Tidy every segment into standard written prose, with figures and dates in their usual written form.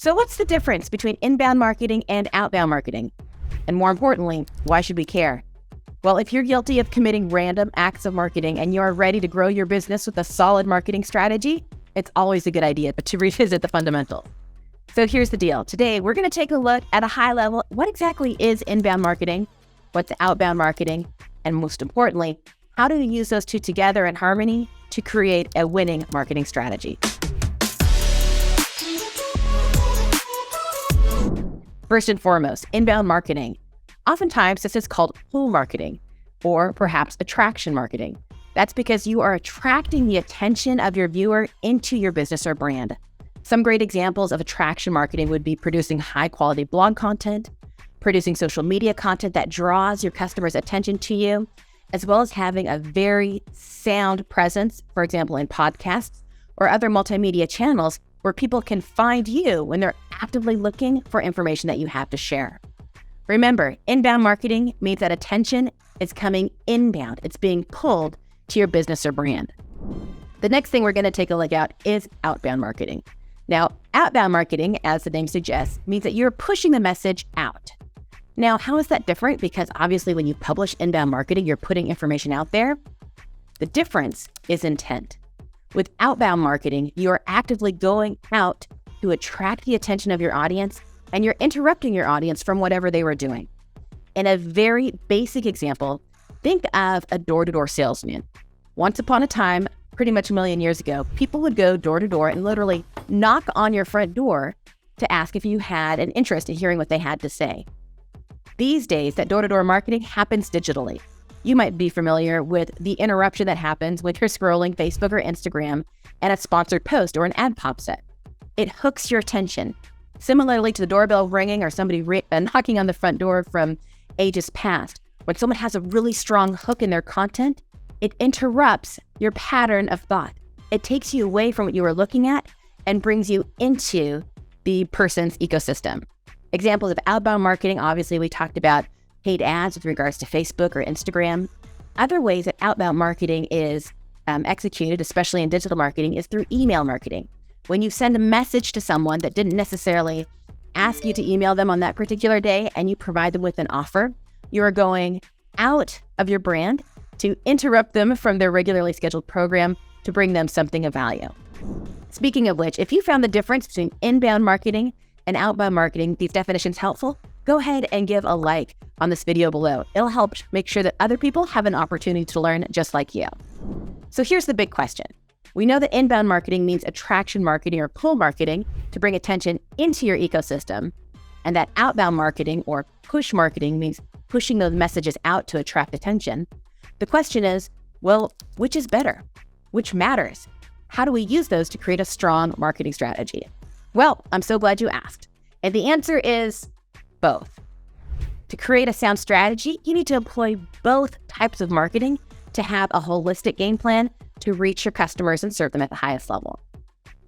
So what's the difference between inbound marketing and outbound marketing? And more importantly, why should we care? Well, if you're guilty of committing random acts of marketing and you're ready to grow your business with a solid marketing strategy, it's always a good idea to revisit the fundamentals. So here's the deal. Today, we're going to take a look at a high level. What exactly is inbound marketing? What's outbound marketing? And most importantly, how do you use those two together in harmony to create a winning marketing strategy? First and foremost, inbound marketing. Oftentimes, this is called pull marketing or perhaps attraction marketing. That's because you are attracting the attention of your viewer into your business or brand. Some great examples of attraction marketing would be producing high-quality blog content, producing social media content that draws your customers' attention to you, as well as having a very sound presence, for example, in podcasts or other multimedia channels where people can find you when they're actively looking for information that you have to share. Remember, inbound marketing means that attention is coming inbound. It's being pulled to your business or brand. The next thing we're going to take a look at is outbound marketing. Now, outbound marketing, as the name suggests, means that you're pushing the message out. Now, how is that different? Because obviously when you publish inbound marketing, you're putting information out there. The difference is intent. With outbound marketing, you're actively going out to attract the attention of your audience, and you're interrupting your audience from whatever they were doing. In a very basic example, think of a door-to-door salesman. Once upon a time, pretty much a million years ago, people would go door to door and literally knock on your front door to ask if you had an interest in hearing what they had to say. These days, that door-to-door marketing happens digitally. You might be familiar with the interruption that happens when you're scrolling Facebook or Instagram and a sponsored post or an ad pops up. It hooks your attention. Similarly to the doorbell ringing or somebody knocking on the front door from ages past, when someone has a really strong hook in their content, it interrupts your pattern of thought. It takes you away from what you were looking at and brings you into the person's ecosystem. Examples of outbound marketing, obviously we talked about paid ads with regards to Facebook or Instagram. Other ways that outbound marketing is executed, especially in digital marketing, is through email marketing. When you send a message to someone that didn't necessarily ask you to email them on that particular day and you provide them with an offer, you are going out of your brand to interrupt them from their regularly scheduled program to bring them something of value. Speaking of which, if you found the difference between inbound marketing and outbound marketing, these definitions helpful, go ahead and give a like on this video below. It'll help make sure that other people have an opportunity to learn just like you. So here's the big question. We know that inbound marketing means attraction marketing or pull marketing to bring attention into your ecosystem, and that outbound marketing or push marketing means pushing those messages out to attract attention. The question is, well, which is better? Which matters? How do we use those to create a strong marketing strategy? Well, I'm so glad you asked. And the answer is both. To create a sound strategy, you need to employ both types of marketing to have a holistic game plan to reach your customers and serve them at the highest level.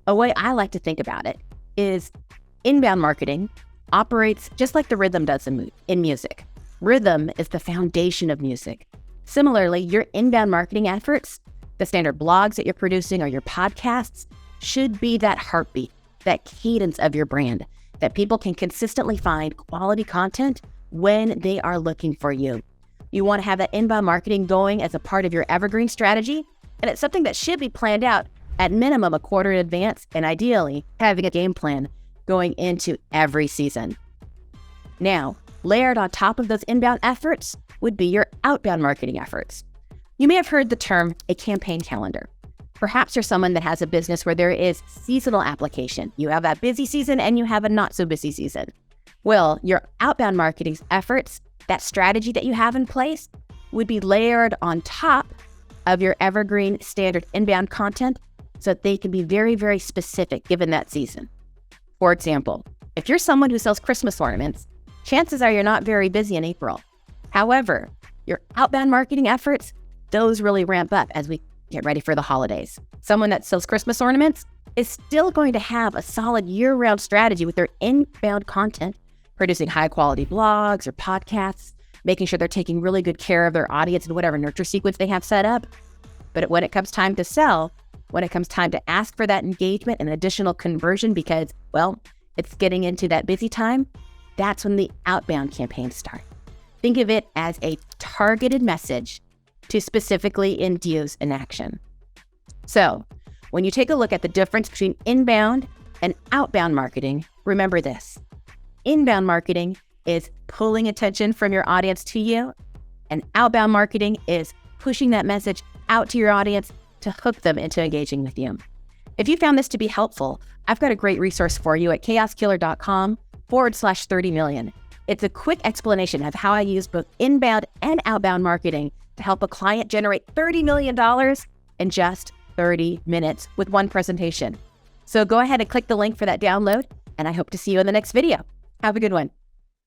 A way I like to think about it is inbound marketing operates just like the rhythm does in music. Rhythm is the foundation of music. Similarly, your inbound marketing efforts, the standard blogs that you're producing or your podcasts, should be that heartbeat, that cadence of your brand, that people can consistently find quality content when they are looking for you. You want to have that inbound marketing going as a part of your evergreen strategy, and it's something that should be planned out at minimum a quarter in advance, and ideally having a game plan going into every season. Now, layered on top of those inbound efforts would be your outbound marketing efforts. You may have heard the term a campaign calendar. Perhaps you're someone that has a business where there is seasonal application. You have that busy season and you have a not so busy season. Well, your outbound marketing efforts, that strategy that you have in place, would be layered on top of your evergreen standard inbound content so that they can be very, very specific given that season. For example, if you're someone who sells Christmas ornaments, chances are you're not very busy in April. However, your outbound marketing efforts, those really ramp up as we get ready for the holidays. Someone that sells Christmas ornaments is still going to have a solid year-round strategy with their inbound content, producing high-quality blogs or podcasts, making sure they're taking really good care of their audience and whatever nurture sequence they have set up. But when it comes time to sell, when it comes time to ask for that engagement and additional conversion because, well, it's getting into that busy time, that's when the outbound campaigns start. Think of it as a targeted message to specifically induce an action. So when you take a look at the difference between inbound and outbound marketing, remember this. Inbound marketing is pulling attention from your audience to you, and outbound marketing is pushing that message out to your audience to hook them into engaging with you. If you found this to be helpful, I've got a great resource for you at chaoskiller.com/30 million. It's a quick explanation of how I use both inbound and outbound marketing to help a client generate $30 million in just 30 minutes with one presentation. So go ahead and click the link for that download, and I hope to see you in the next video. Have a good one.